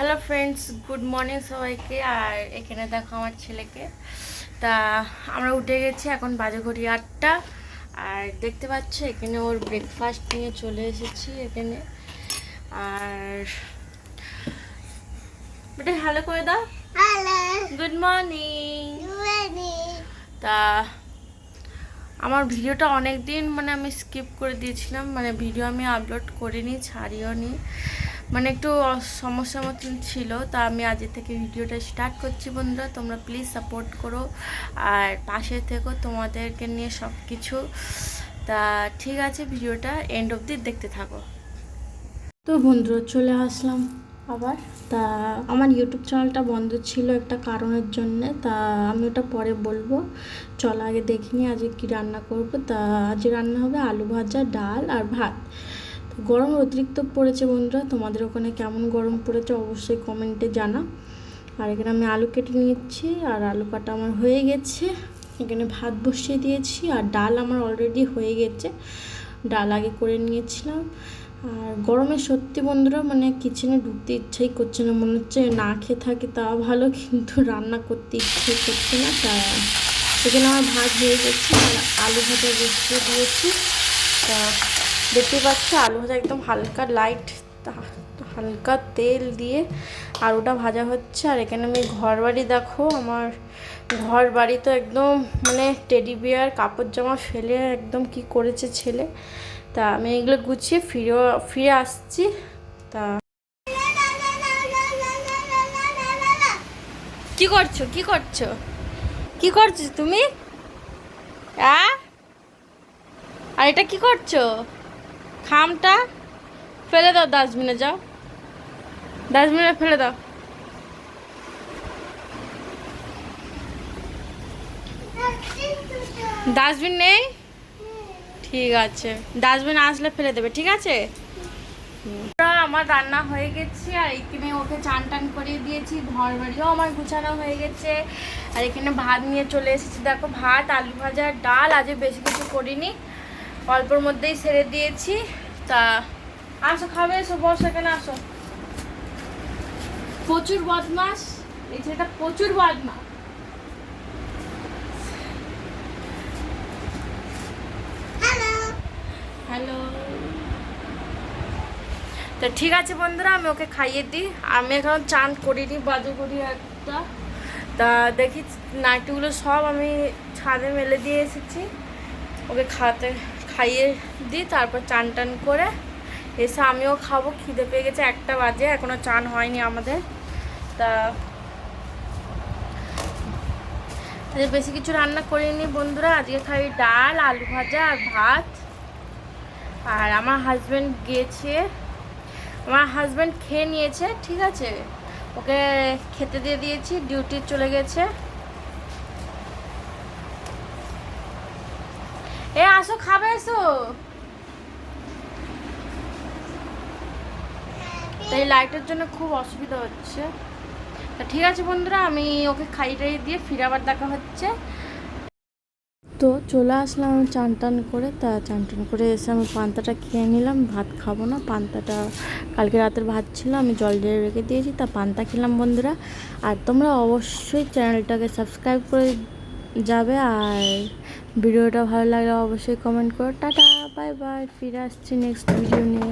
Hello friends, good morning সবাইকে। আর এখানে দেখো আমার ছেলেকে। তা আমরা উঠে গেছি, এখন বাজে ঘড়ি 8টা। আর দেখতে পাচ্ছ এখানে ওর ব্রেকফাস্ট নিয়ে চলে এসেছি এখানে। আর বেটা হ্যালো করে দাও। Good morning. তা আমার ভিডিওটা অনেক দিন আমি স্কিপ করে দিয়েছিলাম, ভিডিও আমি আপলোড করিনি, ছাড়িও নি, একটু সমস্যার মতন ছিল। তা আমি আজ থেকে ভিডিওটা স্টার্ট করছি। বন্ধুরা, তোমরা প্লিজ সাপোর্ট করো আর পাশে থেকো, তোমাদেরকে নিয়ে সব কিছু। তা ঠিক আছে, ভিডিওটা এন্ড অবধি দেখতে থাকো। তো বন্ধুরা, চলে আসলাম আবার। তা আমার ইউটিউব চ্যানেলটা বন্ধ ছিল একটা কারণের জন্যে, তা আমি ওটা পরে বলবো। চল আগে দেখিনি আজকে কী রান্না করব। তা আজ রান্না হবে আলু ভাজা, ডাল আর ভাত। গরম অতিরিক্ত পড়েছে বন্ধুরা, তোমাদের ওখানে কেমন গরম পড়েছে অবশ্যই কমেন্টে জানা। আর এখানে আমি আলু কেটে নিচ্ছি, আর আলু কাটা আমার হয়ে গেছে। এখানে ভাত বসিয়ে দিয়েছি, আর ডাল আমার অলরেডি হয়ে গেছে, ডাল আগে করে নিয়েছিলাম। আর গরমে সত্যি বন্ধুরা কিচেনে ঢুকতে ইচ্ছাই করছে না, মনে হচ্ছে না খেয়ে থাকি তাও ভালো, কিন্তু রান্না করতে ইচ্ছে করছে না। তা এখানে আমার ভাত হয়ে গেছে, আর আলু ভাজা বসিয়ে দিয়েছি। তা দেখতে পাচ্ছ আলু ভাজা একদম হালকা লাইট হালকা তেল দিয়ে আলুটা ভাজা হচ্ছে। আর এখানে আমি ঘর বাড়ি দেখো, আমার ঘর বাড়ি তো একদম টেডি বিয়ার কাপড় জামা ফেলে একদম কি করেছে ছেলে। তা আমি এগুলো গুছিয়ে ফিরে আসছি। তা কি করছো কি করছো কি করছো তুমি? আর এটা কি করছো? খামটা ফেলে দাও, ডাস্টবিনে যাও, ডাস্টবিনে ফেলে দাও। ডাস্টবিন নেই? ঠিক আছে, ডাস্টবিন আসলে ফেলে দেবে, ঠিক আছে। আমার রান্না হয়ে গেছে, আর এখানে ওকে চান টান করিয়ে দিয়েছি, ঘর বাড়িও আমার গুছানো হয়ে গেছে। আর এখানে ভাত নিয়ে চলে এসেছি, দেখো ভাত, আলু ভাজা, ডাল। আজকে বেশি কিছু করিনি, অল্পর মধ্যেই সেরে দিয়েছি। তা আসো, খাবে, এসো, বসো, এখানে আসো। প্রচুর বদমাস এই ছেলেটা, প্রচুর বদমাস। হ্যালো। তো ঠিক আছে বন্ধুরা, আমি ওকে খাইয়ে দিই। আমি এখন চান করিনি, বাজে করি 1টা। তা দেখি নাইটিগুলো সব আমি ছাদে মেলে দিয়ে এসেছি, ওকে খাইয়ে দিই, তারপর চান টান করে এসে আমিও খাবো। খিদে পেয়ে গেছে, 1টা বাজে, এখনও চান হয়নি আমাদের। তা বেশি কিছু রান্না করিনি বন্ধুরা, আজকে খাই ডাল, আলু ভাজা আর ভাত। আর আমার হাজব্যান্ড গিয়েছে, আমার হাজব্যান্ড খেয়ে নিয়েছে, ঠিক আছে, ওকে খেতে দিয়ে দিয়েছি, ডিউটি চলে গেছে। আসো, খাবে, এসো। তাই লাইটের জন্য খুব অসুবিধা হচ্ছে। তা ঠিক আছে বন্ধুরা, আমি ওকে খাইয়ে টাইয়ে দিয়ে ফিরে আবার দেখা হচ্ছে। তো চলে আসলাম আমি চান টান করে। তা চান টান করে এসে আমি পান্তাটা খেয়ে নিলাম, ভাত খাবো না, পান্তাটা কালকে রাতের ভাত ছিল, আমি জল দিয়ে রেখে দিয়েছি, তা পান্তা খেলাম বন্ধুরা। আর তোমরা অবশ্যই চ্যানেলটাকে সাবস্ক্রাইব করে যাবে, আর ভিডিওটা ভালো লাগলে অবশ্যই কমেন্ট করো। টাটা, বাই বাই, ফিরে আসছি নেক্সট ভিডিও নিয়ে।